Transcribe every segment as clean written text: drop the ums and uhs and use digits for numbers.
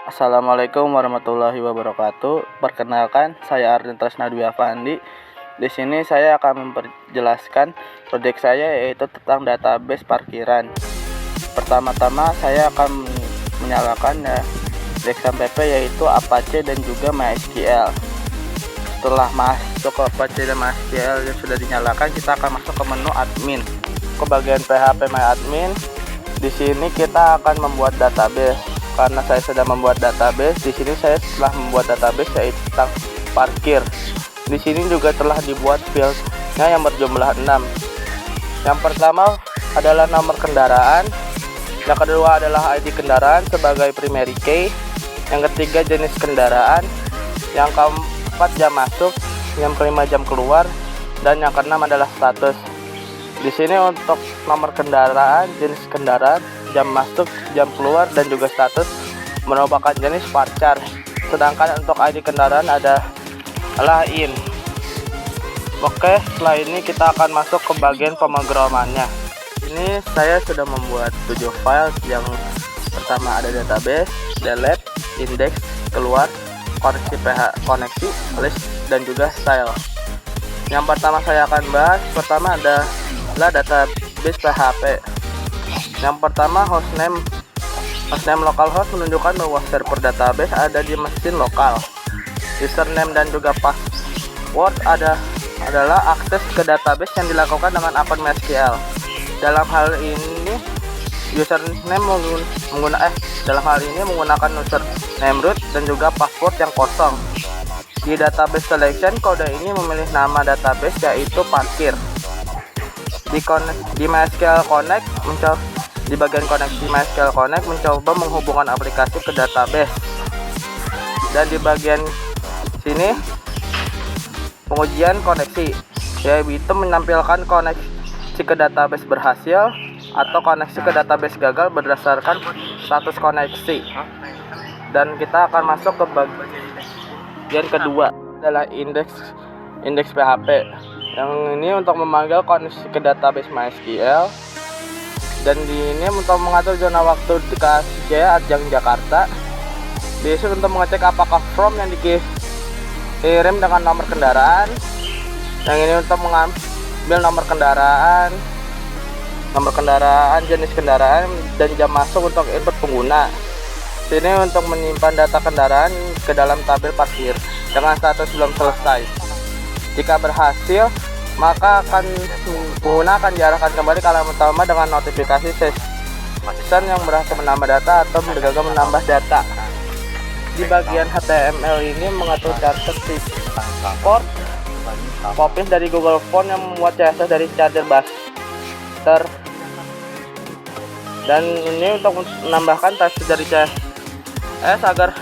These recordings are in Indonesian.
Assalamualaikum warahmatullahi wabarakatuh. Perkenalkan, saya Arden Tresna Dwi Afandi. Di sini saya akan memperjelaskan proyek saya, yaitu tentang database parkiran. Pertama-tama saya akan menyalakan XAMPP, yaitu Apache dan juga MySQL. Setelah masuk ke Apache dan MySQL yang sudah dinyalakan, kita akan masuk ke menu admin. Ke bagian PHP MyAdmin. Di sini kita akan membuat database. Karena saya sudah membuat database, di sini saya telah membuat database yaitu tentang parkir. Di sini juga telah dibuat fieldnya yang berjumlah 6. Yang pertama adalah nomor kendaraan, yang kedua adalah ID kendaraan sebagai primary key, yang ketiga jenis kendaraan, yang keempat jam masuk, yang kelima jam keluar, dan yang keenam adalah status. Di sini untuk nomor kendaraan, jenis kendaraan, jam masuk, jam keluar, dan juga status merupakan jenis varchar. Sedangkan untuk ID kendaraan adalah in. Oke, setelah ini kita akan masuk ke bagian pemrogramannya. Ini saya sudah membuat 7 file. Yang pertama ada database, delete, index, keluar, koneksi, list, dan juga style. Yang pertama saya akan bahas, pertama adalah database PHP. Yang pertama hostname localhost menunjukkan bahwa server database ada di mesin lokal. Username dan juga password adalah akses ke database yang dilakukan dengan akun MySQL. Dalam hal ini menggunakan username root dan juga password yang kosong. Di database selection, kode ini memilih nama database yaitu parkir. Di MySQL Connect di bagian koneksi MySQL Connect mencoba menghubungkan aplikasi ke database, dan di bagian sini pengujian koneksi, yaitu menampilkan koneksi ke database berhasil atau koneksi ke database gagal berdasarkan status koneksi. Dan kita akan masuk ke bagian kedua adalah indeks PHP. Yang ini untuk memanggil koneksi ke database MySQL, dan di ini untuk mengatur zona waktu di KSJ Ajang Jakarta. Biasanya untuk mengecek apakah form yang dikirim dengan nomor kendaraan. Yang ini untuk mengambil nomor kendaraan, jenis kendaraan, dan jam masuk untuk input pengguna. Sini untuk menyimpan data kendaraan ke dalam tabel parkir dengan status belum selesai. Jika berhasil, maka pengguna akan diarahkan kembali ke halaman utama dengan notifikasi session yang berhasil menambah data atau gagal menambah data. Di bagian HTML ini mengatur charger port Popins dari Google Phone yang membuat CSS dari charger buster, dan ini untuk menambahkan text dari CSS agar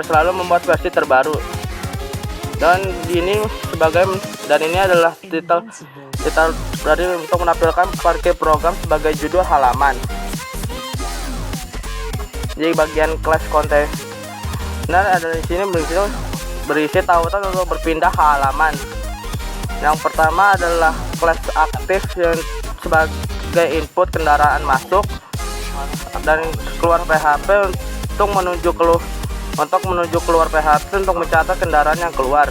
selalu membuat versi terbaru. Dan ini adalah titel dari untuk menampilkan parkir program sebagai judul halaman. Di bagian class container ada di sini berisi tautan untuk berpindah ke halaman. Yang pertama adalah class aktif yang sebagai input kendaraan masuk, dan keluar PHP untuk menuju keluar PHP untuk mencatat kendaraan yang keluar,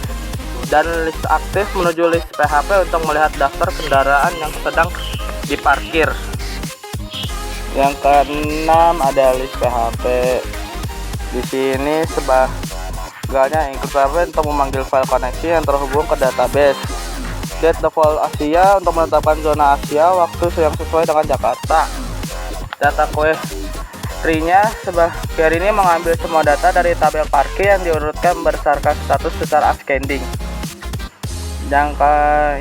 dan list aktif menuju list PHP untuk melihat daftar kendaraan yang sedang diparkir. Yang keenam ada list PHP. Di sini sebagainya include PHP untuk memanggil file koneksi yang terhubung ke database. Get default Asia untuk menetapkan zona Asia waktu yang sesuai dengan Jakarta. Data query-nya sebagai ini mengambil semua data dari tabel parkir yang diurutkan berdasarkan status secara ascending. Yang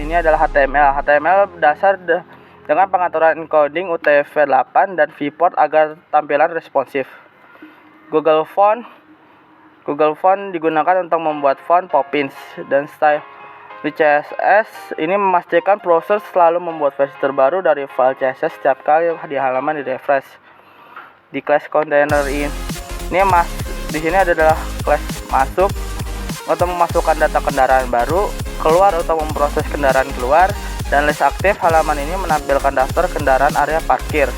ini adalah HTML dasar dengan pengaturan encoding UTF-8 dan viewport agar tampilan responsif. Google Font digunakan untuk membuat font Popins, dan style di CSS ini memastikan browser selalu membuat versi terbaru dari file CSS setiap kali di halaman di refresh. Di class container di sini adalah class masuk untuk memasukkan data kendaraan baru, keluar untuk memproses kendaraan keluar, dan list aktif halaman ini menampilkan daftar kendaraan area parkir.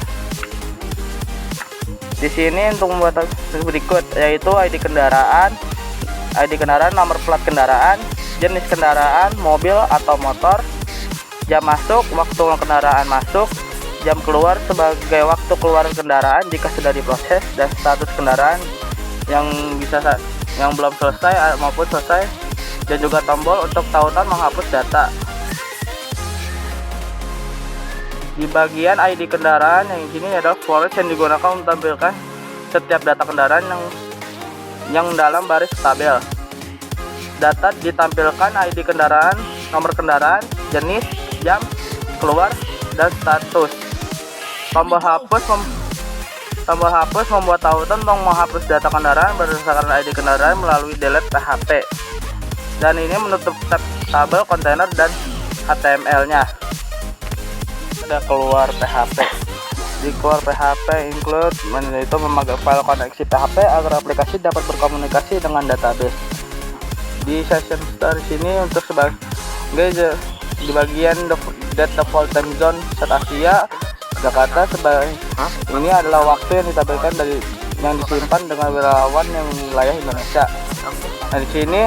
Di sini untuk membuat berikut, yaitu ID kendaraan, nomor plat kendaraan, jenis kendaraan, mobil atau motor, jam masuk, waktu kendaraan masuk, jam keluar sebagai waktu keluar kendaraan jika sudah diproses, dan status kendaraan yang belum selesai maupun selesai, dan juga tombol untuk tautan menghapus data. Di bagian ID kendaraan yang ini adalah forest yang digunakan untuk menampilkan setiap data kendaraan yang dalam baris tabel. Data ditampilkan ID kendaraan, nomor kendaraan, jenis, jam keluar, dan status. Tombol hapus membuat tautan untuk menghapus data kendaraan berdasarkan ID kendaraan melalui delete PHP. Dan ini menutup tabel kontainer dan HTML-nya. Ada keluar PHP. Di keluar PHP include itu memakai file koneksi PHP agar aplikasi dapat berkomunikasi dengan database. Di session start sini untuk sebagai di bagian default time zone set Asia Jakarta, sebagai ini adalah waktu yang ditampilkan yang disimpan dengan relawan yang wilayah Indonesia. Nah, di sini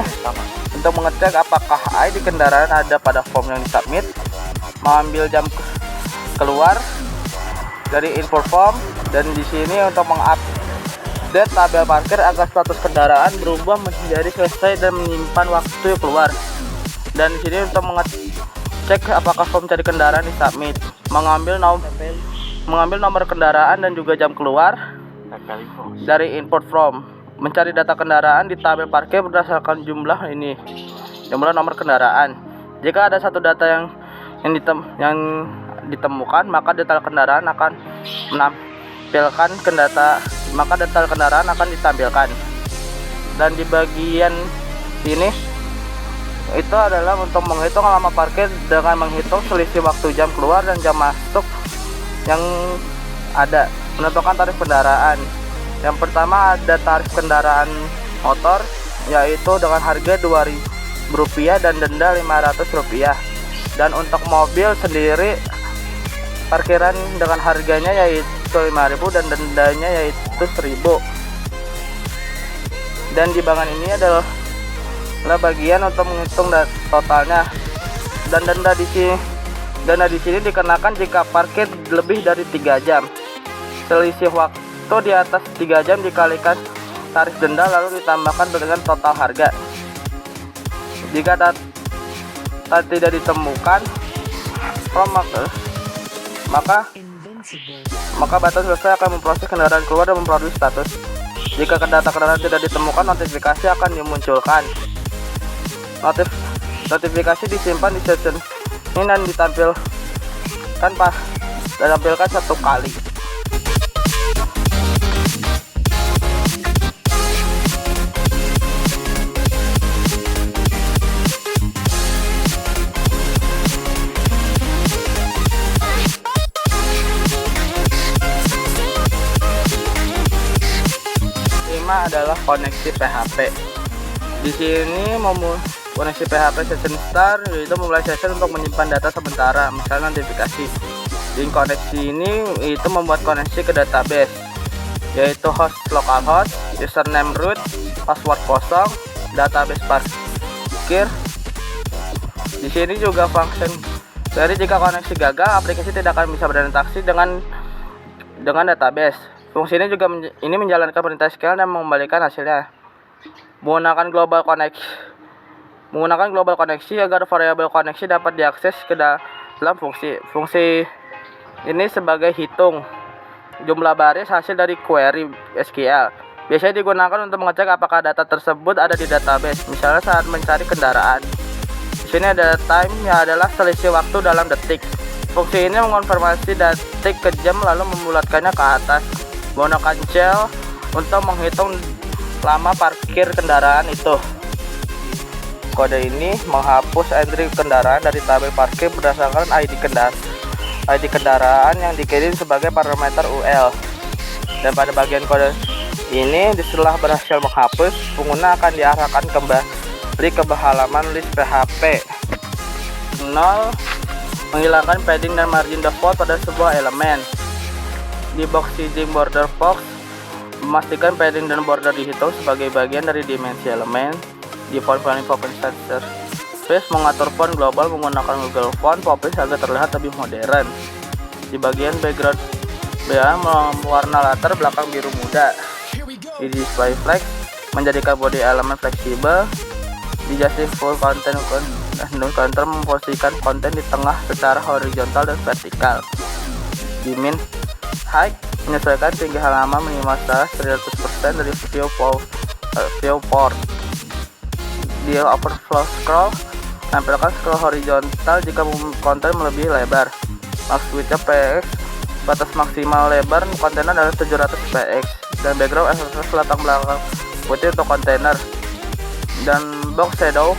untuk mengecek apakah ID kendaraan ada pada form yang disubmit, mengambil jam keluar dari info form, dan di sini untuk mengupdate tabel parkir agar status kendaraan berubah menjadi selesai dan menyimpan waktu keluar. Dan di sini untuk mengecek apakah form cari kendaraan disubmit, mengambil nomor kendaraan dan juga jam keluar dari import form, mencari data kendaraan di tabel parkir berdasarkan jumlah nomor kendaraan. Jika ada satu data yang ditemukan, maka detail kendaraan akan ditampilkan. Dan di bagian ini itu adalah untuk menghitung lama parkir dengan menghitung selisih waktu jam keluar dan jam masuk yang ada. Menentukan tarif kendaraan. Yang pertama ada tarif kendaraan motor, yaitu dengan harga Rp2.000 dan denda Rp500. Dan untuk mobil sendiri parkiran dengan harganya yaitu Rp5.000 dan dendanya yaitu Rp1.000. Dan di bagian ini adalah bagian untuk menghitung totalnya. Dan denda di sini dikenakan jika parkir lebih dari 3 jam. Selisih waktu di atas 3 jam dikalikan tarif denda lalu ditambahkan dengan total harga. Jika data tidak ditemukan, maka batas selesai akan memproses kendaraan keluar dan memperoleh status. Jika data kendaraan tidak ditemukan, notifikasi akan dimunculkan. Notifikasi disimpan di session ini dan ditampilkan satu kali. Adalah koneksi PHP. Di sini koneksi PHP session start, yaitu memulai session untuk menyimpan data sementara, misalnya notifikasi. Di koneksi ini itu membuat koneksi ke database, yaitu host localhost, username root, password kosong, database parkir. Di sini juga function. Jadi jika koneksi gagal, aplikasi tidak akan bisa berinteraksi dengan database. Fungsi ini juga menjalankan perintah SQL dan mengembalikan hasilnya. Menggunakan global koneksi agar variabel koneksi dapat diakses ke dalam fungsi. Fungsi ini sebagai hitung jumlah baris hasil dari query SQL. Biasanya digunakan untuk mengecek apakah data tersebut ada di database, misalnya saat mencari kendaraan. Di sini ada time yang adalah selisih waktu dalam detik. Fungsi ini mengonfirmasi detik ke jam lalu membulatkannya ke atas. Menggunakan shell untuk menghitung lama parkir kendaraan itu. Kode ini menghapus entry kendaraan dari tabel parkir berdasarkan ID kendaraan yang dikirim sebagai parameter UL. Dan pada bagian kode ini, setelah berhasil menghapus, pengguna akan diarahkan kembali ke halaman list PHP. 0. Menghilangkan padding dan margin default pada sebuah elemen. Di box seeding border box Memastikan padding dan border dihitung sebagai bagian dari dimensi elemen. Di font space mengatur font global menggunakan Google Font Publish agar terlihat lebih modern. Di bagian background BA mewarna latar belakang biru muda. Di display flex menjadikan body elemen fleksibel. Di justify full content counter memposisikan konten di tengah secara horizontal dan vertikal. Di min height menyesuaikan tinggi halaman minimal 300% dari viewport. Di overflow scroll tampilkan scroll horizontal jika konten melebihi lebar. Max width px batas maksimal lebar kontainer adalah 700 px dan background access latar belakang putih untuk kontainer. Dan box shadow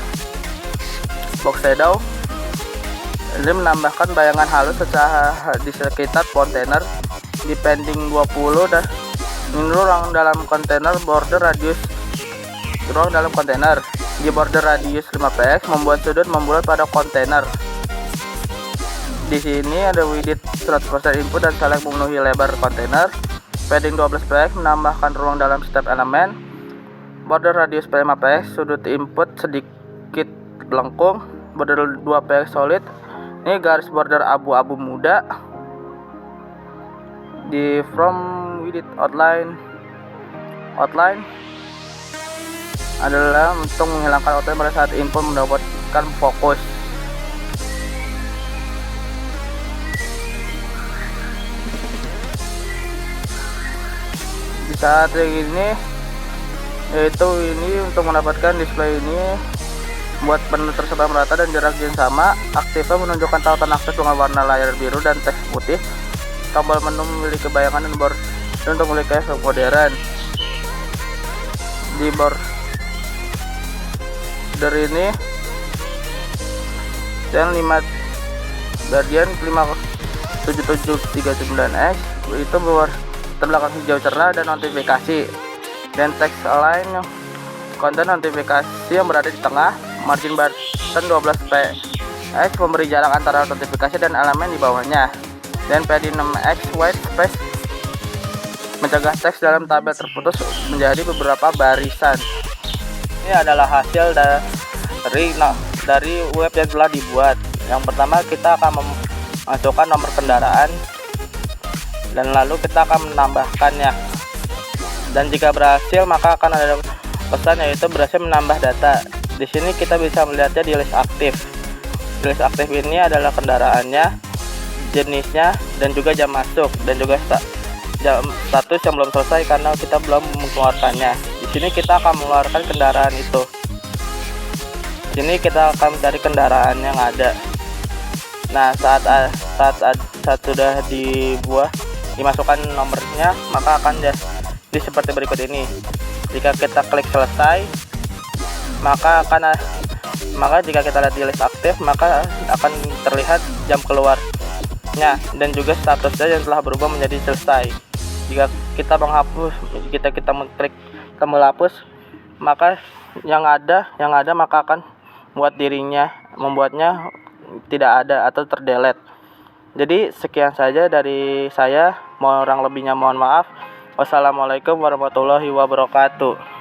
ini menambahkan bayangan halus di sekitar kontainer. Di padding 20 dan ini ruang dalam kontainer ruang dalam kontainer. Di border radius 5 px membuat sudut membulat pada kontainer. Di sini ada width 100% input dan select memenuhi lebar kontainer. Padding 12 px menambahkan ruang dalam setiap elemen. Border radius 5 px sudut input sedikit melengkung. Border 2 px solid. Ini garis border abu-abu muda. Di from width outline adalah untuk menghilangkan outline pada saat input mendapatkan fokus. Di saat ini yaitu ini untuk mendapatkan display ini buat penuh tersebar merata dan jarak yang sama. Aktifnya menunjukkan tautan akses dengan warna layar biru dan teks putih. Tombol menu memiliki bayangan dan border untuk memiliki efek modern. Di border ini dan 5 Guardian 57739X itu terbelakang hijau cerah dan notifikasi, dan text align konten notifikasi yang berada di tengah. Margin button 12 px memberi jarak antara notifikasi dan elemen di bawahnya. Dan padding 6x white space mencegah teks dalam tabel terputus menjadi beberapa barisan. Ini adalah hasil dari web yang telah dibuat. Yang pertama kita akan memasukkan nomor kendaraan dan lalu kita akan menambahkannya. Dan jika berhasil maka akan ada pesan yaitu berhasil menambah data. Di sini kita bisa melihatnya di list aktif. Di list aktif ini adalah kendaraannya, jenisnya, dan juga jam masuk, dan juga status yang belum selesai karena kita belum mengeluarkannya. Di sini kita akan mengeluarkan kendaraan itu. Di sini kita akan mencari kendaraan yang ada. Nah, saat sudah dimasukkan nomornya, maka akan jadi seperti berikut ini. Jika kita klik selesai, maka jika kita lihat di list aktif, maka akan terlihat jam keluarnya dan juga statusnya yang telah berubah menjadi selesai. Jika kita mengklik tombol hapus, maka yang ada maka akan membuatnya tidak ada atau terdelete. Jadi sekian saja dari saya, kurang lebihnya mohon maaf. Wassalamualaikum warahmatullahi wabarakatuh.